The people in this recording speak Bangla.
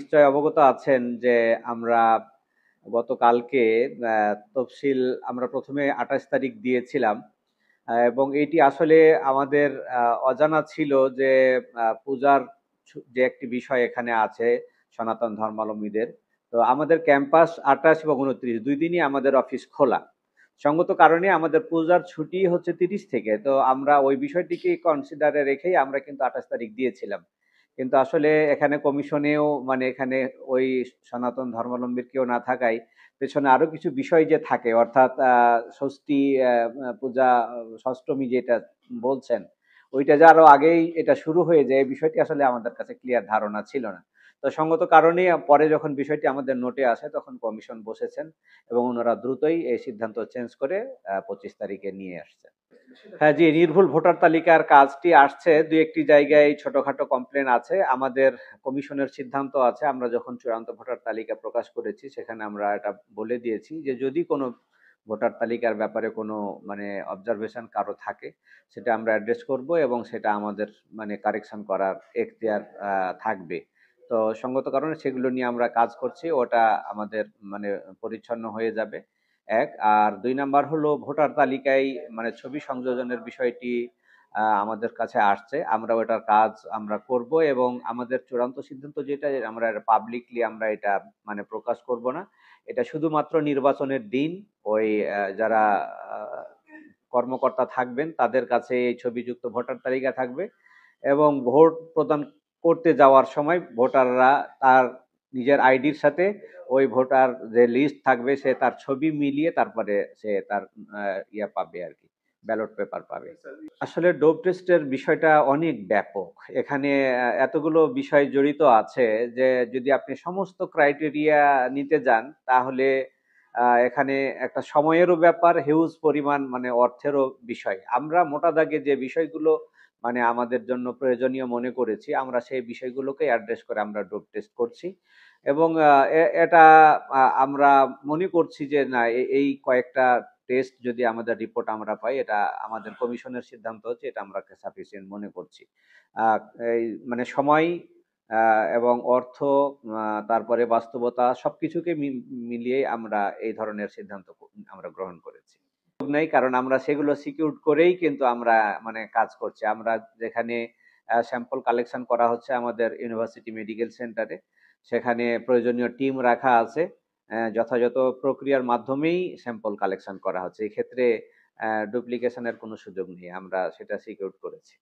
নিশ্চয় অবগত আছেন যে আমরা গতকালকে তফসিল আমরা প্রথমে 28 তারিখ দিয়েছিলাম। এবং এটি আসলে আমাদের অজানা ছিল যে পূজার যে একটি বিষয় এখানে আছে সনাতন ধর্মাবলম্বীদের। তো আমাদের ক্যাম্পাস 28 এবং 29 দুই দিনই আমাদের অফিস খোলা। সঙ্গত কারণে আমাদের পূজার ছুটি হচ্ছে 30 থেকে। তো আমরা ওই বিষয়টিকে কনসিডারে রেখেই আমরা কিন্তু 28 তারিখ দিয়েছিলাম। কিন্তু আসলে এখানে কমিশনেও মানে এখানে ওই সনাতন ধর্মাবলম্বীর কেউ না থাকায় পেছনে আরো কিছু বিষয় যে থাকে, অর্থাৎ ষষ্ঠী পূজা, ষষ্ঠমী যেটা বলছেন, ওইটা যে আরো আগেই এটা শুরু হয়ে যায়, এই বিষয়টি আসলে আমাদের কাছে ক্লিয়ার ধারণা ছিল না। তো সঙ্গত কারণে পরে যখন বিষয়টি আমাদের নোটে আসে তখন কমিশন বসেছেন এবং ওনারা দ্রুতই এই সিদ্ধান্ত চেঞ্জ করে 25 তারিখে নিয়ে আসছে। হ্যাঁ জি, নির্ভুল ভোটার তালিকার কাজটি আসছে, দুই একটি জায়গায় ছোটখাটো কমপ্লেন আছে। আমাদের কমিশনের সিদ্ধান্ত আছে, আমরা যখন চূড়ান্ত ভোটার তালিকা প্রকাশ করেছি সেখানে আমরা এটা বলে দিয়েছি যে যদি কোনো ভোটার তালিকার ব্যাপারে কোনো মানে অবজারভেশন কারো থাকে সেটা আমরা অ্যাড্রেস করব এবং সেটা আমাদের মানে কারেকশন করার এখতিয়ার থাকবে। তো সঙ্গত কারণে সেগুলো নিয়ে আমরা কাজ করছি, ওটা আমাদের মানে পরিচ্ছন্ন হয়ে যাবে এক। আর দুই নাম্বার হলো ভোটার তালিকায় মানে ছবি সংযোজনের বিষয়টি আমাদের কাছে আসছে, আমরা ওটার কাজ আমরা করব এবং আমাদের চূড়ান্ত সিদ্ধান্ত যেটা আমরা পাবলিকলি আমরা এটা মানে প্রকাশ করব না। এটা শুধুমাত্র নির্বাচনের দিন ওই যারা কর্মকর্তা থাকবেন তাদের কাছে এই ছবিযুক্ত ভোটার তালিকা থাকবে এবং ভোট প্রদান করতে যাওয়ার সময় ভোটাররা তার নিজের আইডির সাথে ওই ভোটার যে লিস্ট থাকবে সে তার ছবি মিলিয়ে তারপরে সে তার ইয়া পাবে আর কি, ব্যালট পেপার পাবে। আসলে ডোপ টেস্টের বিষয়টা অনেক ব্যাপক, এখানে এতগুলো বিষয় জড়িত আছে যে যদি আপনি সমস্ত ক্রাইটেরিয়া নিতে যান তাহলে এখানে একটা সময়েরও ব্যাপার, হিউজ পরিমাণ মানে অর্থেরও বিষয়। আমরা মোটা দাগে যে বিষয়গুলো মানে আমাদের জন্য প্রয়োজনীয় মনে করেছি আমরা সেই বিষয়গুলোকে অ্যাড্রেস করে আমরা ডোপ টেস্ট করছি এবং এটা আমরা মনে করছি যে না এই কয়েকটা টেস্ট যদি আমাদের রিপোর্ট আমরা পাই, এটা আমাদের কমিশনের সিদ্ধান্ত হচ্ছে এটা আমরা সাফিসিয়েন্ট মনে করছি। আহ, এই মানে সময় এবং অর্থ তারপরে বাস্তবতা সবকিছুকে মিলিয়ে আমরা এই ধরনের সিদ্ধান্ত আমরা গ্রহণ করেছি। নাই, কারণ আমরা সেগুলো সিকিউর করেই কিন্তু আমরা মানে কাজ করছি। আমরা যেখানে স্যাম্পল কালেকশন করা হচ্ছে আমাদের ইউনিভার্সিটি মেডিকেল সেন্টারে, সেখানে প্রয়োজনীয় টিম রাখা আছে, যথাযথ প্রক্রিয়ার মাধ্যমেই স্যাম্পল কালেকশন করা হচ্ছে। এই ক্ষেত্রে ডুপ্লিকেশনের কোনো সুযোগ নেই, আমরা সেটা সিকিউর করেছি।